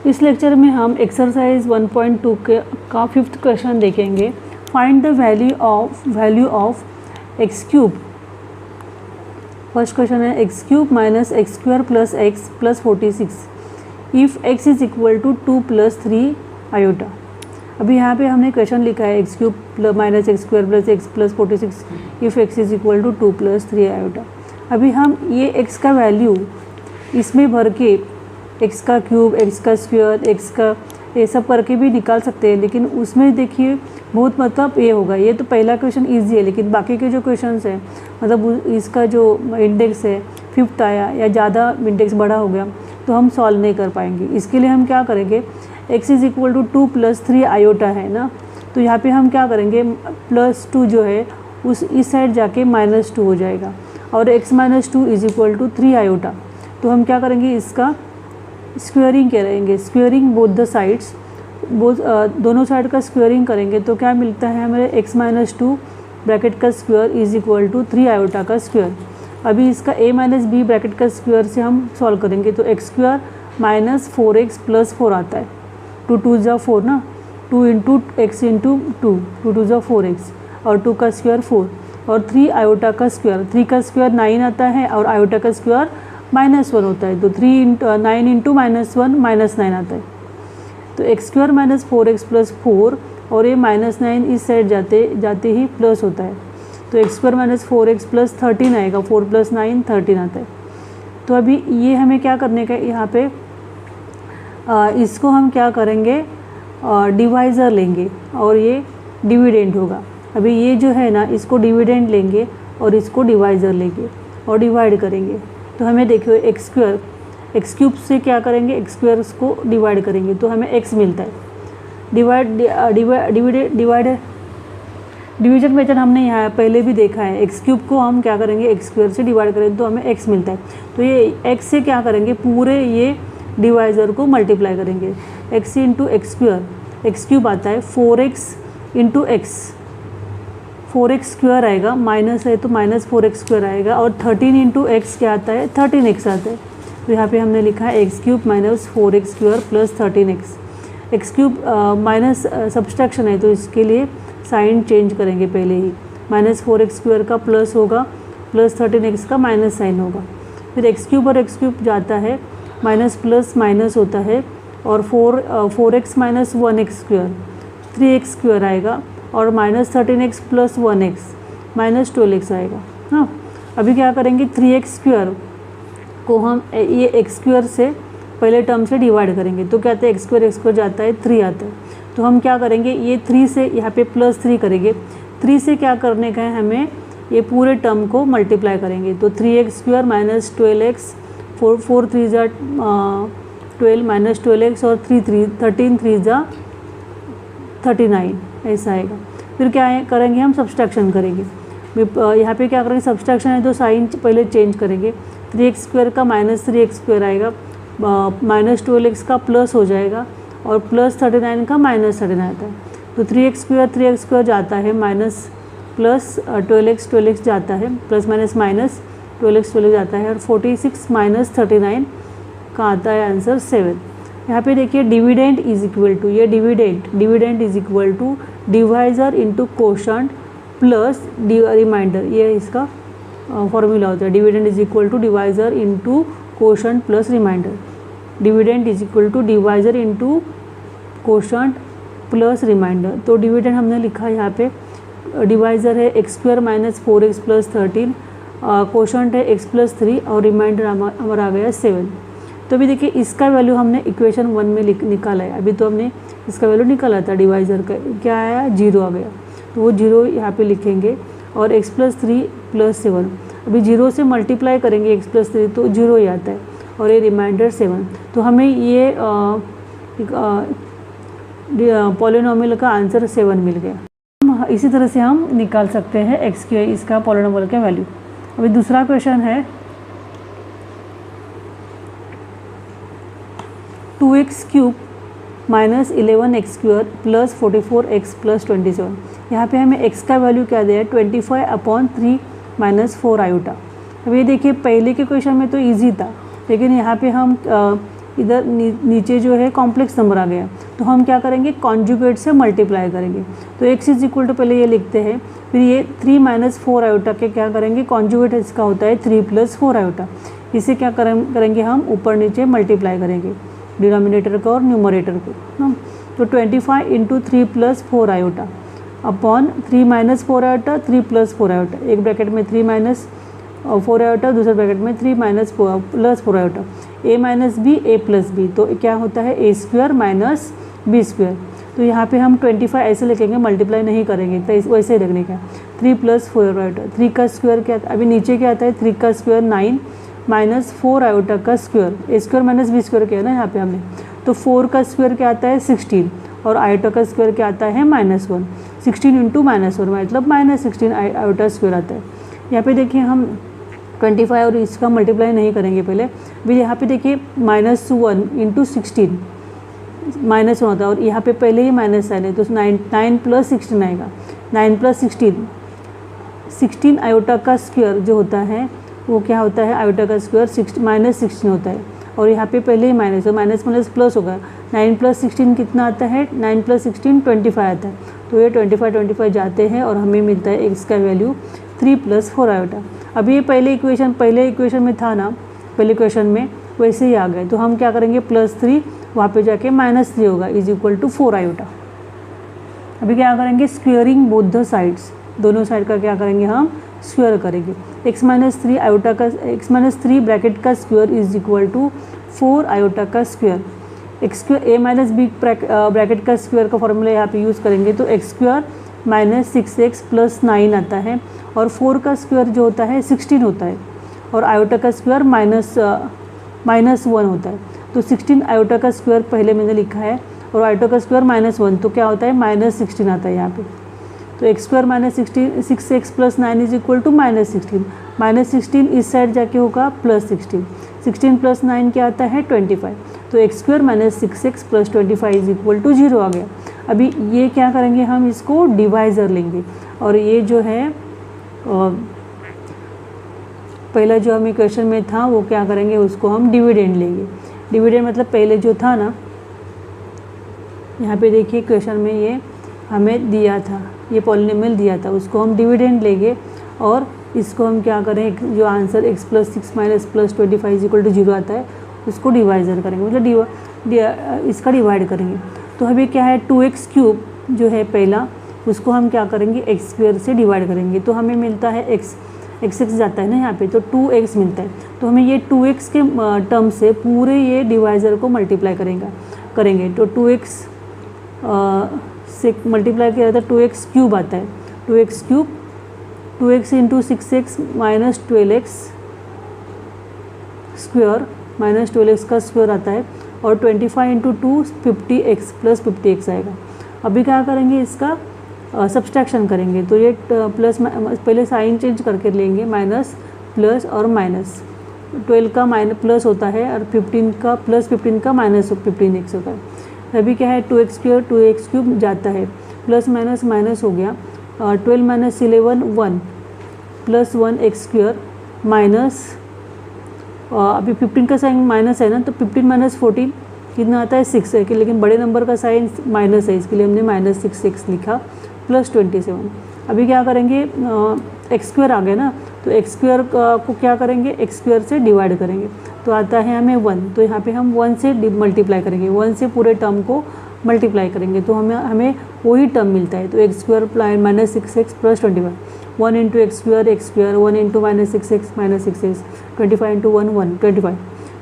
इस लेक्चर में हम एक्सरसाइज 1.2 का 5th क्वेश्चन देखेंगे। Find the value of X cube. First question है X cube minus X square plus X plus 46 if X is equal to 2 plus 3 iota. अभी यहाँ पे हमने क्वेश्चन लिखा है X cube minus X square plus X plus 46 if X is equal to 2 plus 3 iota. अभी हम ये x का वैल्यू इसमें भर के एक्स का क्यूब, एक्स का स्क्वायर, एक्स का ये सब करके भी निकाल सकते हैं, लेकिन उसमें देखिए बहुत मतलब ये होगा। ये तो पहला क्वेश्चन इजी है, लेकिन बाकी के जो क्वेश्चंस हैं मतलब इसका जो इंडेक्स है 5th आया या ज़्यादा इंडेक्स बड़ा हो गया तो हम सॉल्व नहीं कर पाएंगे। इसके लिए हम क्या करेंगे, x is equal to 2 plus 3 iota है ना, तो यहाँ पे हम क्या करेंगे +2 जो है उस इस साइड जाके -2 हो जाएगा और x minus 2 is equal to 3 iota. तो हम क्या करेंगे, इसका स्क्वेयरिंग करेंगे, स्क्वेयरिंग बोथ द साइड्स, दोनों साइड का स्क्वेयरिंग करेंगे तो क्या मिलता है हमें x माइनस 2 ब्रैकेट का square is equal to 3 iota का स्क्वायर। अभी इसका a माइनस बी ब्रैकेट का स्क्वायर से हम सॉल्व करेंगे तो X square minus 4x plus 4 आता है, 2 2 जा 4 ना, 2 इंटू एक्स इंटू 2, 2 2 जा 4x और 2 का स्क्वायर 4 और 3 आयोटा का स्क्वायर, 3 का स्क्वायर 9 आता है और आयोटा का स्क्वायर -1 होता है, तो 9 इंटू -1 -9 आता है। तो X square minus 4x plus 4 और ये -9 इस साइड जाते ही प्लस होता है, तो X square minus 4x plus 13 आएगा, 4 प्लस 9 13 आता है। तो अभी ये हमें क्या करने का, यहाँ पे इसको हम क्या करेंगे डिवाइज़र लेंगे और ये डिविडेंड होगा। अभी ये जो है ना इसको डिविडेंड लेंगे और इसको डिवाइज़र लेंगे और डिवाइड करेंगे तो हमें देखिए एक्स क्यूब से क्या करेंगे, एक्स स्क्वायर को डिवाइड करेंगे तो हमें x मिलता है। डिवीजन मेथड हमने यहाँ पहले भी देखा है, एक्स क्यूब को हम क्या करेंगे एक्स स्क्वायर से डिवाइड करेंगे तो हमें x मिलता है। तो ये x से क्या करेंगे, पूरे ये डिवाइज़र को मल्टीप्लाई करेंगे, x into x square, x cube आता है 4x into x, 4x square आएगा, माइनस है तो -4x स्क्वायर आएगा और 13 इंटू एक्स क्या आता है 13x आता है। तो यहाँ पे हमने लिखा है X cube minus 4x square plus 13x। X cube minus subtraction है तो इसके लिए साइन चेंज करेंगे पहले ही, -4x स्क्वायर का प्लस होगा प्लस 13x का माइनस साइन होगा। फिर एक्स क्यूब और एक्स क्यूब जाता है, माइनस प्लस माइनस होता है और 4x minus 1x square 3x square आएगा और -13x प्लस 1x -12x आएगा। हाँ, अभी क्या करेंगे 3x स्क्वायर को हम ये एक्स स्क्वायर से पहले टर्म से डिवाइड करेंगे तो क्या आता है एक्स स्क्वायर जाता है 3 आता है। तो हम क्या करेंगे, ये 3 से यहाँ पे +3 करेंगे, 3 से क्या करने का है हमें, ये पूरे टर्म को मल्टीप्लाई करेंगे तो 3x स्क्वायर माइनस 12x, 4 3 जा 12 माइनस 12x और 13 3 जा 39 ऐसा आएगा। फिर क्या है करेंगे, हम सब्सट्रैक्शन करेंगे। यहाँ पे क्या करेंगे, सब्सट्रैक्शन है तो साइन पहले चेंज करेंगे, 3x स्क्वायर का -3x स्क्वायर आएगा, -12x का प्लस हो जाएगा और प्लस 39 का -39 आता है। तो 3x स्क्वायर जाता है, माइनस प्लस 12x जाता है, प्लस माइनस माइनस 12x जाता है और 46 माइनस 39 का आता है आंसर 7। यहाँ पे देखिए डिविडेंड इज इक्वल टू, ये dividend is equal to divisor into quotient plus remainder, ये इसका फॉर्मूला होता है। Dividend is equal to divisor into quotient plus remainder, dividend is equal to divisor into quotient plus remainder. तो dividend हमने लिखा यहाँ पे, डिवाइज़र है X square minus 4x plus 13, quotient है x प्लस 3 और रिमाइंडर हमारा आ गया 7। तो अभी देखिए इसका वैल्यू हमने इक्वेशन 1 में निकाला है, अभी तो हमने इसका वैल्यू निकाला था डिवाइज़र का, क्या आया 0 आ गया, तो वो 0 यहाँ पे लिखेंगे और x प्लस 3 प्लस 7, अभी 0 से मल्टीप्लाई करेंगे x प्लस 3 तो 0 ही आता है और ये रिमाइंडर 7। तो हमें ये पॉलिनोमियल का आंसर 7 मिल गया। इसी तरह से हम निकाल सकते हैं x के इसका पॉलिनोमियल का वैल्यू। अभी दूसरा क्वेश्चन है 2x cube minus 11x square plus 44x plus 27। यहाँ पे हमें x का वैल्यू क्या दिया है 25/3 माइनस 4 आयोटा। अब ये देखिए पहले के क्वेश्चन में तो इजी था, लेकिन यहाँ पे हम इधर नीचे जो है कॉम्प्लेक्स नंबर आ गया, तो हम क्या करेंगे कॉन्जुगेट से मल्टीप्लाई करेंगे। तो x इज इक्वल टू पहले ये लिखते हैं, फिर ये 3 - 4 आयोटा के क्या करेंगे कॉन्जुगेट इसका होता है 3 + 4 आयोटा। इसे क्या करेंगे हम ऊपर नीचे मल्टीप्लाई करेंगे डिनोमिनेटर को और न्यूमरेटर को ना। तो 25 × 3 + 4 आयोटा अपॉन 3 - 4 आयोटा 3 + 4 आयोटा, एक ब्रैकेट में 3 - 4 आयोटा, दूसरे ब्रैकेट में 3 - 4 iota, a - b a + b, तो क्या होता है a² - b²। तो यहाँ पे हम 25 ऐसे लिखेंगे, मल्टीप्लाई नहीं करेंगे, तो वैसे ही रखने का 3 + 4 आयोटा, 3 का स्क्वायर क्या अभी नीचे क्या आता है 3 का स्क्वायर 9 - 4 आयोटा का स्क्वायर, a² - b² किया ना यहाँ पे हमने, तो 4 का स्क्वायर क्या आता है 16 और आयोटा का स्क्वायर क्या आता है -1, 16 × -1 मतलब -16 आयोटा स्क्वायर आता है। यहाँ पे देखिए हम 25 और इसका मल्टीप्लाई नहीं करेंगे पहले, भी यहाँ पे देखिए -1 × 16 -1 होता है और यहाँ पे पहले ही माइनस साइन है, तो 9 + 16 आएगा, 9 + 16 आयोटा का स्क्वायर जो होता है वो क्या होता है आयोटा का स्क्वायर -16 होता है, और यहाँ पे पहले ही माइनस है, माइनस प्लस होगा, 9 + 16 कितना आता है 9 + 16 25 आता है, तो ये 25 जाते हैं और हमें मिलता है x का वैल्यू 3 + 4 आयोटा। अभी ये पहले इक्वेशन में था ना, पहले इक्वेशन में वैसे ही आ गए, तो हम क्या करेंगे +3 वहाँ पे जाके -3 होगा इज इक्वल टू 4 आयोटा। अभी क्या करेंगे स्क्वेयरिंग बोथ द साइड्स, दोनों साइड का क्या करेंगे हम स्क्वायर करेंगे, x - 3 आयोटा का x - 3 ब्रैकेट का square is equal to 4 iota का स्क्वायर, a - b ब्रैकेट का स्क्वायर का फॉर्मूला यहाँ पे यूज़ करेंगे, तो x² - 6x + 9 आता है, और 4 का स्क्वायर जो होता है 16 होता है, और आयोटा का स्क्वायर -1 होता है, तो 16 आयोटा का स्क्वायर पहले मैंने लिखा है और आयोटा का स्क्वायर -1, तो क्या होता है -16 आता है यहाँ पे, तो x² - 6x + 9 is equal to -16, -16 इस साइड जाके होगा +16, 16 + 9 क्या आता है 25, तो x² - 6x + 25 is equal to 0 आ गया। अभी ये क्या करेंगे हम इसको डिवाइज़र लेंगे, और ये जो है पहला जो हमें क्वेश्चन में था वो क्या करेंगे उसको हम डिविडेंड लेंगे। डिविडेंड मतलब पहले जो था ना, यहाँ पे देखिए क्वेश्चन में ये हमें दिया था, ये पॉलिनोमियल दिया था, उसको हम डिविडेंड लेंगे और इसको हम क्या करें जो आंसर x + 6 - +25 = 0 आता है उसको डिवाइज़र करेंगे, मतलब इसका डिवाइड करेंगे। तो अभी क्या है 2x³ जो है पहला, उसको हम क्या करेंगे x² से डिवाइड करेंगे, तो हमें मिलता है x जाता है ना यहाँ पे, तो 2x मिलता है, तो हमें ये 2x के टर्म से पूरे ये डिवाइज़र को मल्टीप्लाई करेंगे, तो 2x से मल्टीप्लाई किया जाता है 2x³ आता है, 2x³ 2x × 6x - 12x square -12x का स्क्वायर आता है, और 25 × 2 50x + 50x आएगा। अभी क्या करेंगे इसका सब्सट्रैक्शन करेंगे, तो ये प्लस पहले साइन चेंज करके लेंगे, माइनस प्लस और माइनस, 12 का प्लस होता है और 15 का -15x होता है। अभी क्या है 2x² जाता है, प्लस माइनस हो गया, 12 - 11 1 + 1x² माइनस, अभी 15 का साइन माइनस है ना, तो 15 - 14 कितना आता है 6 है, कि लेकिन बड़े नंबर का साइन माइनस है, इसके लिए हमने -6x लिखा, + 27। अभी क्या करेंगे x² आ गया ना, तो x² को क्या करेंगे x² से डिवाइड करेंगे, तो आता है हमें 1, तो यहाँ पे हम 1 से मल्टीप्लाई करेंगे, 1 से पूरे टर्म को मल्टीप्लाई करेंगे, तो हमें वही टर्म मिलता है, तो x² - 6x + 25, 1 × x², 1 × -6x - 6x, 25 × 1 25,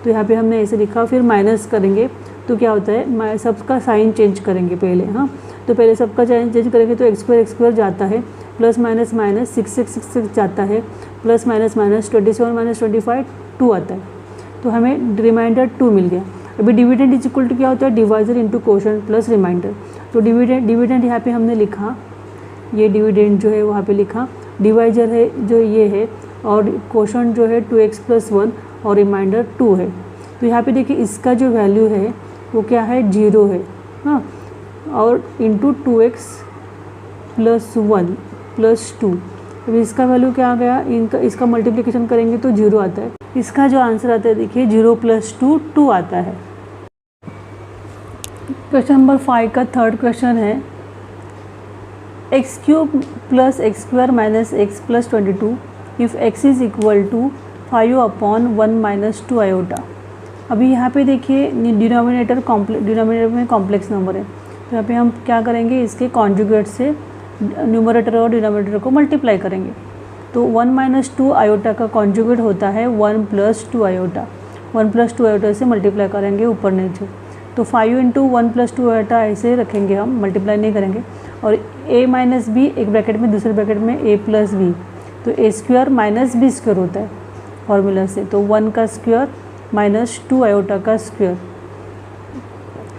तो यहाँ पे हमने ऐसे लिखा, फिर माइनस करेंगे तो क्या होता है सबका साइन चेंज करेंगे पहले, हाँ, तो पहले सबका चेंज करेंगे, तो x² जाता है, प्लस माइनस 6x जाता है, प्लस माइनस 27 - 25 2 आता है, तो हमें रिमाइंडर 2 मिल गया। अभी डिविडेंड इज इक्वल टू क्या होता है divisor into quotient plus remainder, तो डिविडेंड यहाँ पे हमने लिखा, ये डिविडेंड जो है वहाँ पे लिखा, डिवाइजर है जो ये है, और कोशेंट जो है 2x + 1 और रिमाइंडर 2 है। तो यहाँ पे देखिए इसका जो वैल्यू है वो क्या है 0 है, हाँ, और इंटू 2x + 1 + 2, अभी इसका वैल्यू क्या आ गया, इसका मल्टीप्लिकेशन करेंगे तो 0 आता है। इसका जो आंसर आता है देखिए 0 + 2 2 आता है। क्वेश्चन नंबर 5 का थर्ड क्वेश्चन है X cube plus X square minus X plus 22 if X is equal to 5/1 minus 2 iota. अभी यहाँ पे देखिए डिनोमिनेटर में कॉम्प्लेक्स नंबर है, तो यहाँ पे हम क्या करेंगे, इसके कॉन्जुगेट से न्यूमरेटर और डिनोमिनेटर को मल्टीप्लाई करेंगे। तो 1 माइनस 2 आयोटा का कॉन्जुगेट होता है 1 प्लस 2 आयोटा। 1 प्लस 2 आयोटा से मल्टीप्लाई करेंगे ऊपर नीचे, तो 5 इंटू 1 प्लस 2 आयोटा ऐसे रखेंगे, हम मल्टीप्लाई नहीं करेंगे। और a माइनस बी एक ब्रैकेट में, दूसरे ब्रैकेट में a प्लस बी, तो a square minus B square होता है फॉर्मूला से। तो 1 का स्क्वायर माइनस 2 आयोटा का स्क्वायर,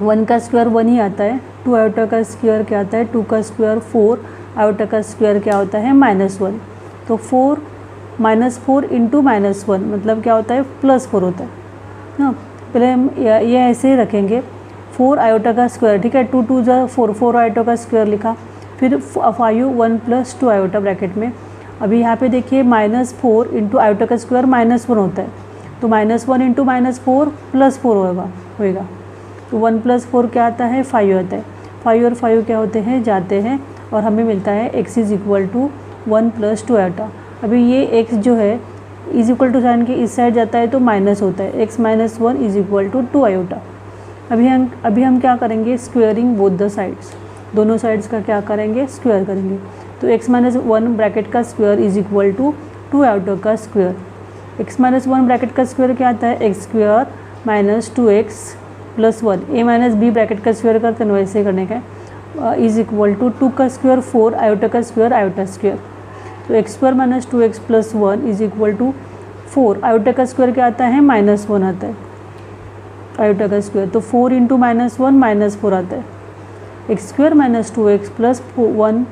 1 का स्क्वायर 1 ही आता है, 2 आयोटा का स्क्वायर क्या आता है, 2 का स्क्वायर 4, आयोटा का स्क्वायर क्या होता है -1। तो 4 -4 इंटू -1 मतलब क्या होता है +4 होता है ना। पहले हम ये ऐसे ही रखेंगे, 4 आयोटा का स्क्वायर, ठीक है, 2 2 जा 4, 4 आयोटा का स्क्वायर लिखा, फिर 5 1 प्लस 2 आयोटा ब्रैकेट में। अभी यहाँ पे देखिए -4 इंटू आयोटा का स्क्वायर -1 होता है, तो -1 इंटू -4 +4 होएगा। तो 1 + 4 क्या आता है, 5 आता है। 5 और 5 क्या होते हैं, जाते हैं, और हमें मिलता है x is equal to 1 plus 2 iota. अभी ये x जो है इज इक्वल टू साइन के इस साइड जाता है तो माइनस होता है, x - 1 is equal to 2 iota. अभी हम क्या करेंगे, स्क्वेयरिंग बोथ द साइड्स, दोनों साइड्स का क्या करेंगे, स्क्वायर करेंगे। तो x - 1 ब्रैकेट का square is equal to 2 iota का स्क्वायर। x - 1 ब्रैकेट का स्क्वायर क्या आता है, x square minus 2x plus 1, a - b bracket का स्क्वायर करते हैं वैसे करने का, इज इक्वल टू 2 का स्क्वायर 4, आयोटा का स्क्वायर आयोटा स्क्वायर। तो x square minus 2x plus 1 is equal to 4, iota का स्क्वायर क्या आता है, -1 आता है आयोटा का स्क्वायर। तो 4 इंटू -1 -4 आता है, x square minus 2x plus 1,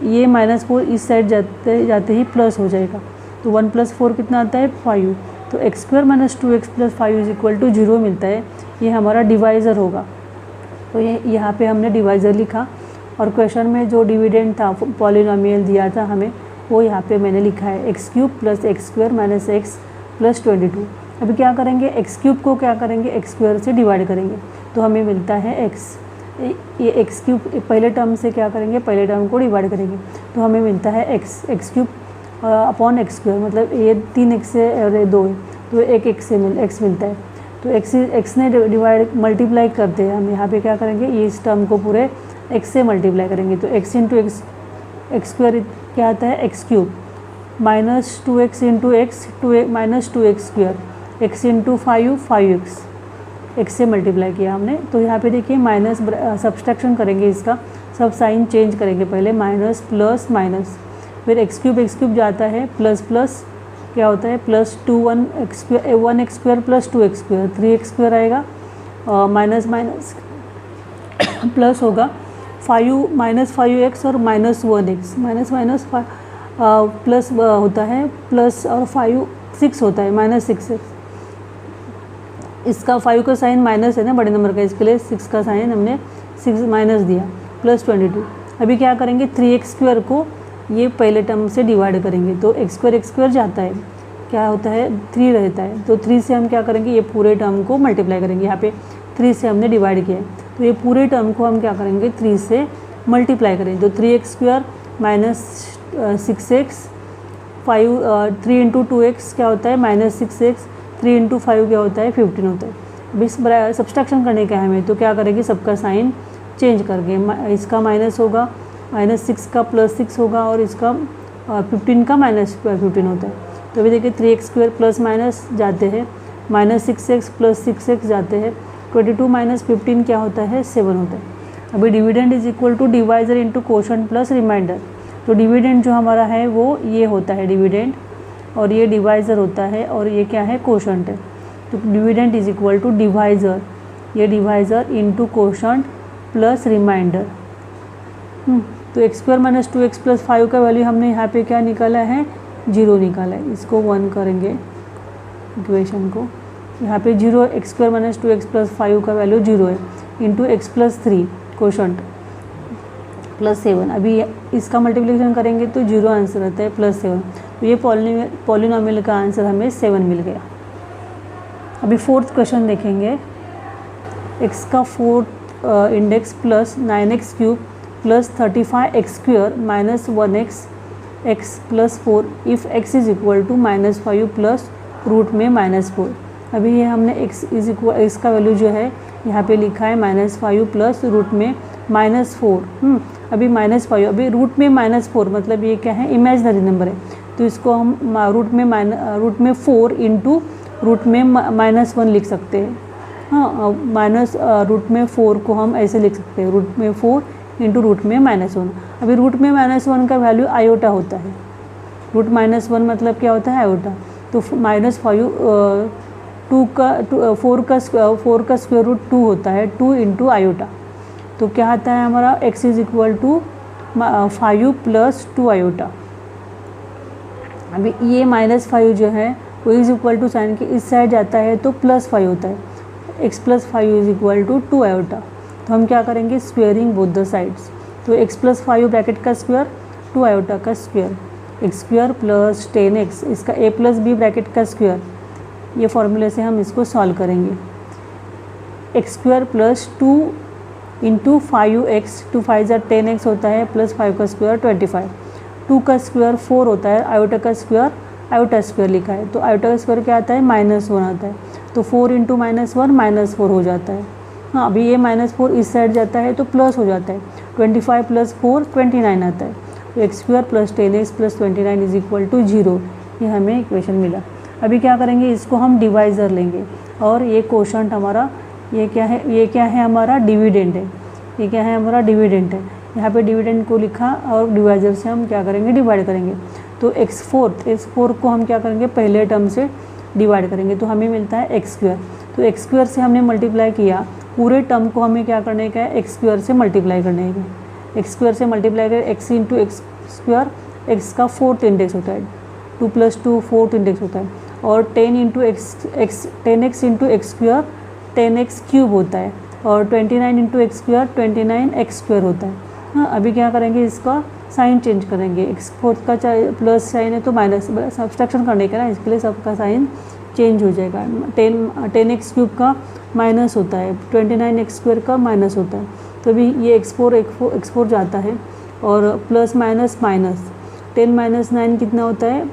ये -4 इस साइड जाते ही प्लस हो जाएगा। तो 1 + 4 कितना आता है, 5। तो x square minus 2x plus 5 is equal to 0 मिलता है, ये हमारा डिवाइज़र होगा। तो ये यहाँ पे हमने डिवाइज़र लिखा, और क्वेश्चन में जो डिविडेंड था पॉलिनोमियल दिया था हमें, वो यहाँ पे मैंने लिखा है x³ plus x square minus x plus 22। अभी क्या करेंगे, x³ को क्या करेंगे, x स्क्वायर से डिवाइड करेंगे, तो हमें मिलता है x। ये x³ पहले टर्म से क्या करेंगे, पहले टर्म को डिवाइड करेंगे, तो हमें मिलता है x³ अपॉन x स्क्वायर, मतलब ये 3x है और ये 2 है, तो एक x से x मिलता है। तो x ने डिवाइड मल्टीप्लाई करते हैं, हम यहाँ पे क्या करेंगे, ये इस टर्म को पूरे x से मल्टीप्लाई करेंगे। तो x इंटू एक्स स्क्वायर क्या आता है, x³ minus 2x into x minus 2x square, x into 5x, x से मल्टीप्लाई किया हमने। तो यहाँ पे देखिए माइनस सब्सट्रैक्शन करेंगे, इसका सब साइन चेंज करेंगे, पहले माइनस प्लस माइनस, फिर x³ जाता है, प्लस प्लस क्या होता है, plus 1x square plus 2x square, 3x square आएगा, माइनस माइनस प्लस होगा 5x और -1x, माइनस माइनस प्लस होता है, प्लस और 6 होता है, -6x। इसका 5 का साइन माइनस है ना बड़े नंबर का, इसके लिए 6 का साइन हमने 6 माइनस दिया, प्लस 22। अभी क्या करेंगे, 3x स्क्वायर को ये पहले टर्म से डिवाइड करेंगे, तो x स्क्वायर जाता है, क्या होता है 3 रहता है, तो 3 से हम क्या करेंगे, ये पूरे टर्म को मल्टीप्लाई करेंगे। यहाँ पे 3 से हमने डिवाइड किया है, तो ये पूरे टर्म को हम क्या करेंगे, 3 से मल्टीप्लाई करेंगे। तो 3x square minus 6x, 3 into 2x क्या होता है, -6x, 3 इंटू 5 क्या होता है, 15 होता है। अब इस सब्सट्रैक्शन करने का है हमें, तो क्या करेंगे, सबका साइन चेंज करके, इसका माइनस होगा, -6 का +6 होगा, और इसका 15 का -15 होता है। तो अभी देखिए 3x स्क्वायर प्लस माइनस जाते हैं, -6x प्लस 6x जाते हैं, 22 माइनस 15 क्या होता है, 7 होता है। अभी dividend is equal to divisor into quotient plus remainder. तो डिविडेंड जो हमारा है वो ये होता है डिविडेंड, और ये डिवाइज़र होता है, और ये क्या है, कोशेंट है। तो dividend is equal to divisor, ये divisor into quotient plus remainder. तो x square minus 2x plus 5 का वैल्यू हमने यहाँ पे क्या निकाला है, 0 निकाला है। इसको 1 करेंगे इक्वेशन को, यहाँ पे 0, x square minus 2x plus 5 का वैल्यू 0 है, into x plus 3 quotient plus 7। अभी इसका मल्टीप्लिकेशन करेंगे तो 0 आंसर आता है, प्लस 7। तो ये पॉलिनोमियल का आंसर हमें 7 मिल गया। अभी 4th क्वेश्चन देखेंगे, x का 4th index plus 9x cube plus 35x square minus 1x x plus 4 if x is equal to -5 plus root में -4। अभी ये हमने x इज इक्वल, इसका वैल्यू जो है यहाँ पे लिखा है -5 प्लस रूट में -4। अभी -5, अभी रूट में -4 मतलब ये क्या है, इमेजनरी नंबर है, तो इसको हम रूट में 4 इंटू रूट में -1 लिख सकते हैं। हाँ, माइनस रूट में 4 को हम ऐसे लिख सकते हैं, रूट में 4 इंटू रूट में -1। अभी रूट में -1 का वैल्यू आयोटा होता है, रूट -1 मतलब क्या होता है, आयोटा। तो -5 4 का स्क्वायर रूट 2 होता है, 2 इंटू आयोटा। तो क्या आता है हमारा, x is equal to 5 plus 2 iota. अभी ये -5 जो है वो इज इक्वल टू साइन के इस साइड जाता है तो +5 होता है, x plus 5 is equal to 2 iota. तो हम क्या करेंगे, स्क्वेयरिंग बोथ द साइड्स। तो x प्लस 5 ब्रैकेट का स्क्वायर 2 आयोटा का square, X square plus 10x, इसका a प्लस b ब्रैकेट का स्क्वायर। ये फॉर्मूले से हम इसको सॉल्व करेंगे। X square plus 2 into 5x, 2 5 10x होता है, प्लस 5 का स्क्वायर 25, 2 का स्क्वायर 4 होता है, आयोटा का स्क्वायर आयोटा स्क्वायर लिखा है, तो आयोटा का स्क्वायर क्या आता है, -1 आता है, तो 4 इंटू -1 -4 हो जाता है। हाँ, अभी ये -4 इस साइड जाता है तो प्लस हो जाता है, 25 प्लस 4 29 आता है, तो X square plus 10x plus 29 is equal to 0। ये हमें इक्वेशन मिला। अभी क्या करेंगे, इसको हम डिवाइज़र लेंगे और ये कोशंट हमारा, ये क्या है हमारा डिविडेंड है, ये क्या है हमारा डिविडेंड है। यहाँ पे डिविडेंड को लिखा और डिवाइज़र से हम क्या करेंगे, डिवाइड करेंगे। तो x4 को हम क्या करेंगे, पहले टर्म से डिवाइड करेंगे, तो हमें मिलता है एक्स स्क्वायर। तो एक्स स्क्वायर से हमने मल्टीप्लाई किया, पूरे टर्म को हमें क्या करने का है, एक्स स्क्वायर से मल्टीप्लाई करने का। एक्स स्क्वायर से मल्टीप्लाई करें, x into x square, x का 4th इंडेक्स होता है, 2 + 2 4th इंडेक्स होता है, और 10 into x into x square 10x cube होता है, और 29 into x square 29x square होता है। हाँ, अभी क्या करेंगे, इसका साइन चेंज करेंगे, x4 का प्लस साइन है तो माइनस, सब्सट्रैक्शन करने का ना, इसके लिए सबका साइन चेंज हो जाएगा। 10x क्यूब का माइनस होता है, 29x स्क्वायर का माइनस होता है, तो अभी ये x4 जाता है, और प्लस माइनस माइनस 10 - 9 कितना होता है,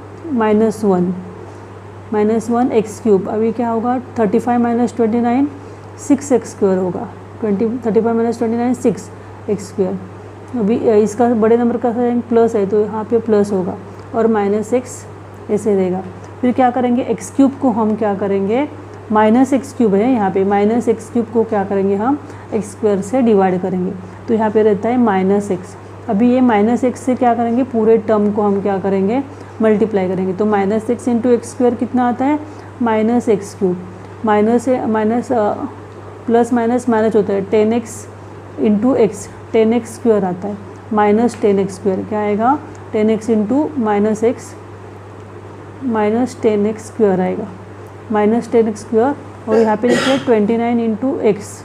-1 एक्स क्यूब। अभी क्या होगा, 35 - 29 6x स्क्वायर होगा, 35 - 29 6x स्क्वायर। अभी इसका बड़े नंबर का साइन प्लस है तो यहाँ पे प्लस होगा, और -x ऐसे रहेगा। फिर क्या करेंगे, एक्स क्यूब को हम क्या करेंगे, -x क्यूब है यहाँ पे, -x क्यूब को क्या करेंगे हम, एक्स स्क्वायर से डिवाइड करेंगे, तो यहाँ पे रहता है -x। अभी ये -x से क्या करेंगे, पूरे टर्म को हम क्या करेंगे, मल्टीप्लाई करेंगे। तो -x इंटू एक्स स्क्वायर कितना आता है, -x cube, plus minus minus होता है, 10x into x 10x square आता है, -10x स्क्वायर क्या आएगा, 10x into -x -10x square आएगा, -10x स्क्वायर, और यहाँ पे लिखिए 29 इंटू एक्स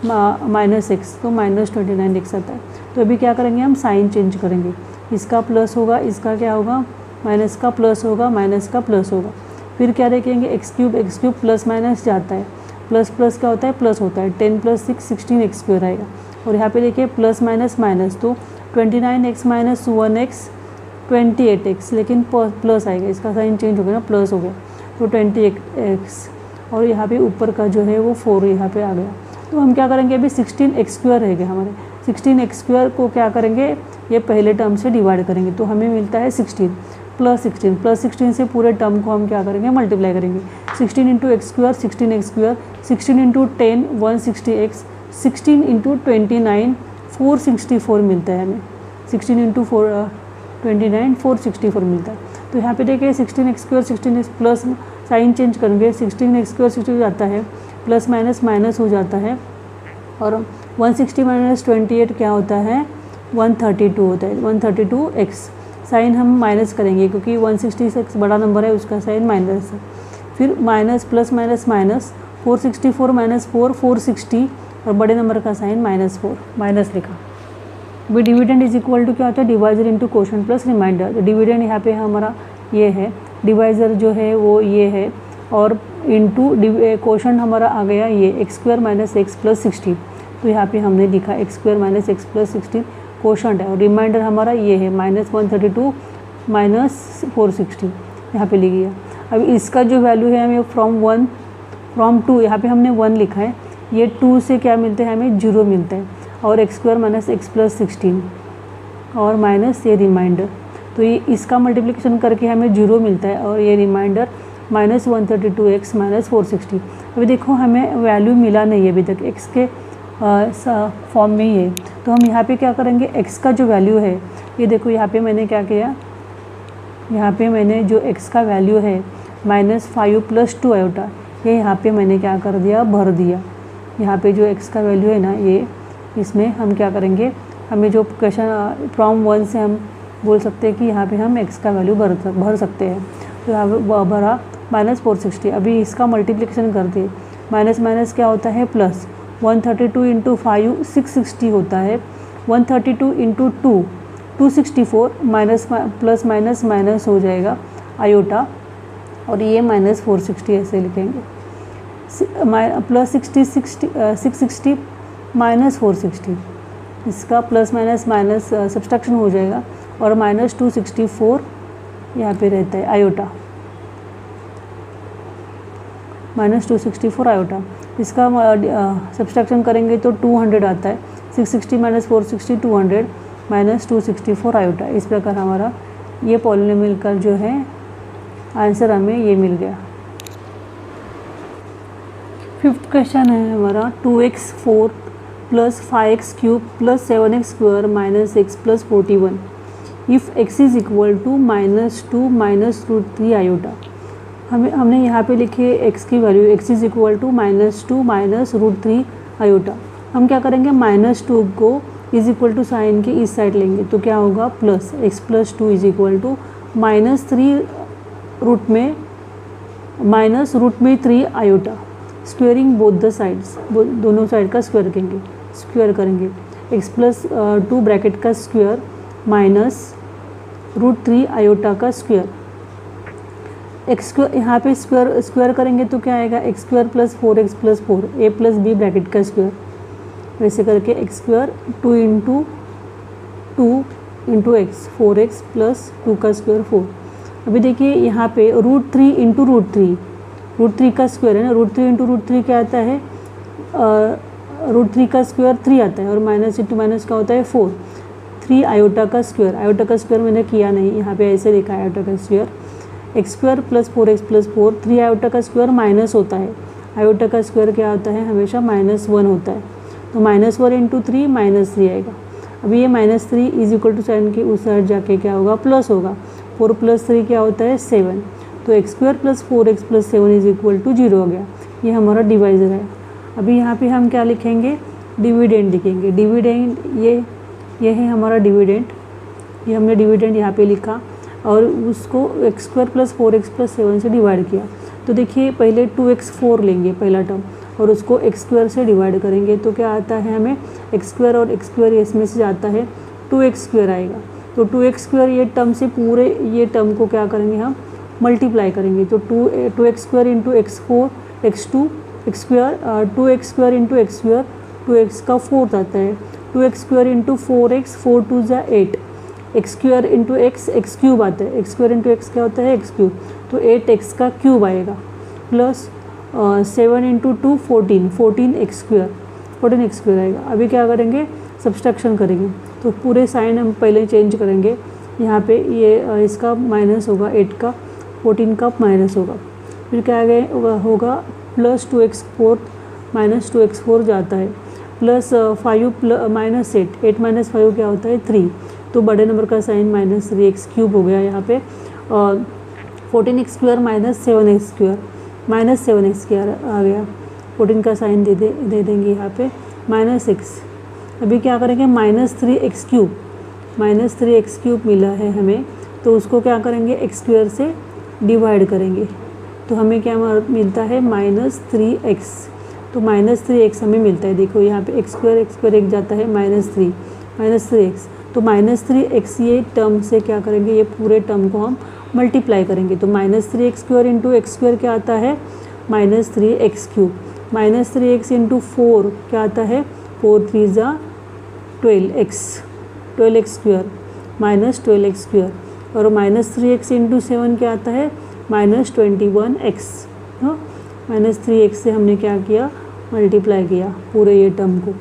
-x, तो -29x आता है। तो अभी क्या करेंगे, हम साइन चेंज करेंगे, इसका प्लस होगा, इसका क्या होगा, माइनस का प्लस होगा, माइनस का प्लस होगा। फिर क्या देखेंगे, एक्स क्यूब प्लस माइनस जाता है, प्लस प्लस क्या होता है, प्लस होता है, 10 + 6 16x स्क्वायर आएगा, और यहाँ पे देखिए प्लस माइनस माइनस, तो 29x - 1x 28x, लेकिन प्लस आएगा, इसका साइन चेंज हो गया ना, प्लस हो गया, तो 28x, और यहाँ पे ऊपर का जो है वो 4 यहाँ पे आ गया। तो हम क्या करेंगे, अभी 16x स्क्वायर रहेगा हमारे, 16x स्क्वायर को क्या करेंगे, ये पहले टर्म से डिवाइड करेंगे, तो हमें मिलता है 16 + 16 से पूरे टर्म को हम क्या करेंगे, मल्टीप्लाई करेंगे। 16 into x square 16x square, 16 into 10 160x, 16 into 29 464 मिलता है हमें, 16 इंटू 29 464 मिलता है। तो यहाँ पे देखिए 16x square 16x plus sign change करेंगे, 16x स्क्वायर 16 जाता है, प्लस माइनस माइनस हो जाता है, और 160 - 28 क्या होता है, 132 होता है, 132x। साइन हम माइनस करेंगे क्योंकि 160 से बड़ा नंबर है, उसका साइन माइनस है। फिर माइनस प्लस माइनस माइनस 464 - 4 460, और बड़े नंबर का साइन -4 माइनस लिखा। अभी डिविडेंड इज इक्वल टू क्या होता है, divisor into quotient plus remainder. Dividend यहाँ पे हमारा ये है, डिवाइजर जो है वो ये है, और इंटू क्वोशंट हमारा आ गया ये x² - x + 60। तो यहाँ पे हमने लिखा x square minus X plus 16 quotient है, और रिमाइंडर हमारा ये है -132 माइनस 460 यहाँ पे लिख गया। अब इसका जो वैल्यू है हमें फ्रॉम 2 यहाँ पे हमने 1 लिखा है, ये 2 से क्या मिलता है हमें 0 मिलता है, और x square minus X plus 16 और माइनस ये रिमाइंडर, तो ये इसका मल्टीप्लिकेशन करके हमें 0 मिलता है, और ये रिमाइंडर -132x माइनस 460। अभी देखो हमें वैल्यू मिला नहीं है अभी तक, x के फॉर्म में ही है, तो हम यहाँ पे क्या करेंगे, x का जो वैल्यू है, ये देखो यहाँ पे मैंने क्या किया, यहाँ पे मैंने जो x का वैल्यू है -5 + 2 आयोटा, ये यहाँ पे मैंने क्या कर दिया, भर दिया। यहाँ पे जो x का वैल्यू है ना, ये इसमें हम क्या करेंगे, हमें जो क्वेश्चन फ्रॉम 1 से हम बोल सकते हैं कि यहाँ पे हम x का वैल्यू भर सकते हैं, तो यहाँ पे भरा -460। अभी इसका मल्टीप्लिकेशन करते, माइनस माइनस क्या होता है प्लस, 132 × 5 660 होता है, 132 × 2 264, माइनस प्लस माइनस माइनस हो जाएगा आयोटा, और ये -460 ऐसे लिखेंगे, प्लस 660 माइनस 460, इसका प्लस माइनस माइनस सब्सट्रैक्शन हो जाएगा, और -264 यहाँ पे रहता है आयोटा, -264 आयोटा। इसका सब्सट्रैक्शन करेंगे तो 200 आता है, 660 माइनस 460 200 -264 आयोटा। इस प्रकार हमारा ये पॉलिनोमियल का जो है आंसर हमें ये मिल गया। 5th क्वेश्चन है हमारा 2x4 + 5x³ + 7x² - x + 41 if x is equal to -2 minus √3 iota. हमने यहाँ पे लिखी है x की value, x is equal to -2 minus √3 iota. हम क्या करेंगे, -2 को इज़ इक्वल टू साइन के इस साइड लेंगे, तो क्या होगा, plus x + 2 is equal to -3 root में 3 iota, squaring both the sides, दोनों साइड का स्क्वायर करेंगे, x + 2 ब्रैकेट का स्क्वायर माइनस √3 आयोटा का स्क्वायर, x² यहाँ पे स्क्वायर करेंगे तो क्या आएगा, x² + 4x + 4 a + b bracket का स्क्वायर, वैसे करके x² 2 × 2 × x 4x + 2 का स्क्वायर 4। अभी देखिए यहाँ पे √3 × √3 का स्क्वायर है ना, √3 × √3 क्या आता है, √3 का स्क्वायर 3 आता है, और माइनस इंटू माइनस क्या होता है 4, 3 आयोटा का स्क्वायर मैंने किया नहीं, यहाँ पे ऐसे लिखा है आयोटा का स्क्वायर, x² + 4x + 4, 3 आयोटा का स्क्वायर माइनस होता है, आयोटा का स्क्वायर क्या होता है, हमेशा -1 होता है, तो -1 × 3 -3 आएगा। अभी ये -3 इज इक्वल टू साइन के उस साइड जाके क्या होगा, प्लस होगा, 4 + 3 क्या होता है 7, तो x² + 4x + 7 is equal to 0 हो गया, ये हमारा डिवाइज़र है। अभी यहाँ पे हम क्या लिखेंगे, डिविडेंड लिखेंगे, डिविडेंड ये है हमारा डिविडेंड, ये हमने डिविडेंड यहाँ पे लिखा, और उसको x² + 4x + 7 से डिवाइड किया, तो देखिए पहले 2x4 लेंगे पहला टर्म, और उसको x² से डिवाइड करेंगे, तो क्या आता है हमें, x² और x² इसमें से जाता है 2x² आएगा, तो 2x² ये टर्म से पूरे ये टर्म को क्या करेंगे, हम मल्टीप्लाई करेंगे, तो 2x² × x4 x2 x² 2x² × x², 2x का 4th आता है, 2x² × 4x 4 2 = 8, x² × x x³ आता है, x² × x क्या होता है x³, तो 8x का क्यूब आएगा, प्लस 7 × 2 14 x² आएगा। अभी क्या करेंगे, सब्सट्रैक्शन करेंगे, तो पूरे साइन हम पहले चेंज करेंगे, यहाँ पे ये इसका माइनस होगा, 8 का 14 का माइनस होगा, फिर क्या होगा, प्लस 2x4 - 2x4 जाता है, प्लस 5 -8 -5 क्या होता है 3, तो बड़े नंबर का साइन -3x³ हो गया यहाँ पे, और 14x² - 7x² आ गया, 14 का साइन दे देंगे यहाँ पे -6। अभी क्या करेंगे, -3x³ मिला है हमें, तो उसको क्या करेंगे, x² से डिवाइड करेंगे, तो हमें क्या मिलता है -3x, तो -3x हमें मिलता है। देखो यहाँ पे x² एक जाता है -3x, तो -3x ये टर्म से क्या करेंगे, ये पूरे टर्म को हम मल्टीप्लाई करेंगे, तो -3x² × x² क्या आता है, -3x³, -3x × 4 क्या आता है 4 3 ज़ा 12x square minus 12x square, और माइनस 3x इंटू 7 क्या आता है -21x। हाँ, -3x से हमने क्या किया, मल्टीप्लाई किया पूरे ये टर्म को,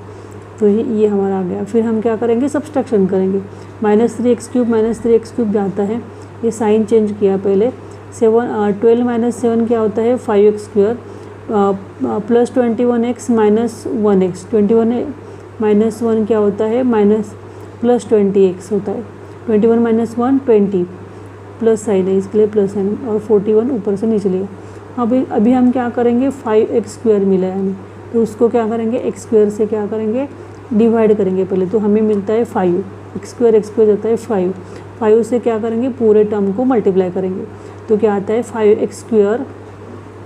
तो ये हमारा आ गया। फिर हम क्या करेंगे, सब्सट्रैक्शन करेंगे। -3x क्यूब जाता है, ये साइन चेंज किया पहले। 12 माइनस 7 क्या होता है 5x square, plus 21x minus 1x, 21 minus 1 क्या होता है प्लस 20x होता है। 21 माइनस 1 20, प्लस साइन है इसके लिए प्लस साइन, और 41 ऊपर से नीचे लिया। अभी हम क्या करेंगे, 5x स्क्वायर मिला है हमें, तो उसको क्या करेंगे x स्क्वायर से क्या करेंगे, डिवाइड करेंगे पहले। तो हमें मिलता है 5, x स्क्वायर जाता है 5 से क्या करेंगे, पूरे टर्म को मल्टीप्लाई करेंगे। तो क्या आता है 5x square,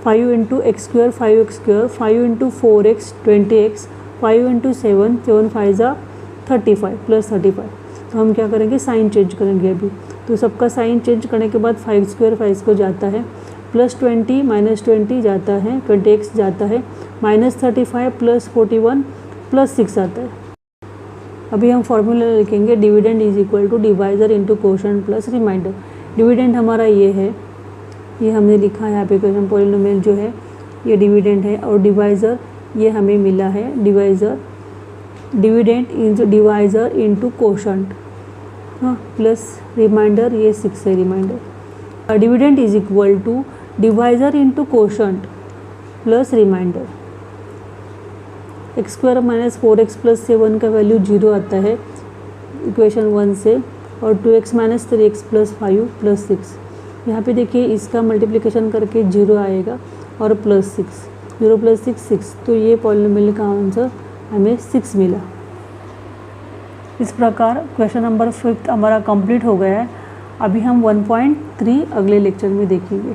5 into x square 5x square, 5 into 4x 20x, 5 into 7 5 ज़ा 35 प्लस 35। तो हम क्या करेंगे, साइन चेंज करेंगे अभी। तो सबका साइन चेंज करने के बाद 5 स्क्वायर 5 को जाता है, प्लस 20 माइनस 20 जाता है, 20x जाता है, माइनस 35 प्लस 41 प्लस 6 आता है। अभी हम फॉर्मूला लिखेंगे, dividend is equal to divisor into quotient plus remainder. Dividend हमारा ये है, ये हमने लिखा है यहाँ पे, क्वेश्चन पॉलिनोमियल जो है ये डिविडेंड है, और डिवाइज़र ये हमें मिला है, dividend into divisor into quotient, हाँ, प्लस रिमाइंडर ये 6 है remainder. Dividend is equal to divisor into quotient plus remainder. X square minus 4x plus 7 का वैल्यू 0 आता है इक्वेशन 1 से, और 2x minus 3x plus 5 plus 6। यहाँ पे देखिए इसका मल्टीप्लिकेशन करके 0 आएगा, और प्लस 6, 0 प्लस 6 तो ये पॉलिनोमियल का आंसर हमें 6 मिला। इस प्रकार क्वेश्चन नंबर 5 हमारा कंप्लीट हो गया है। अभी हम 1.3 अगले लेक्चर में देखेंगे।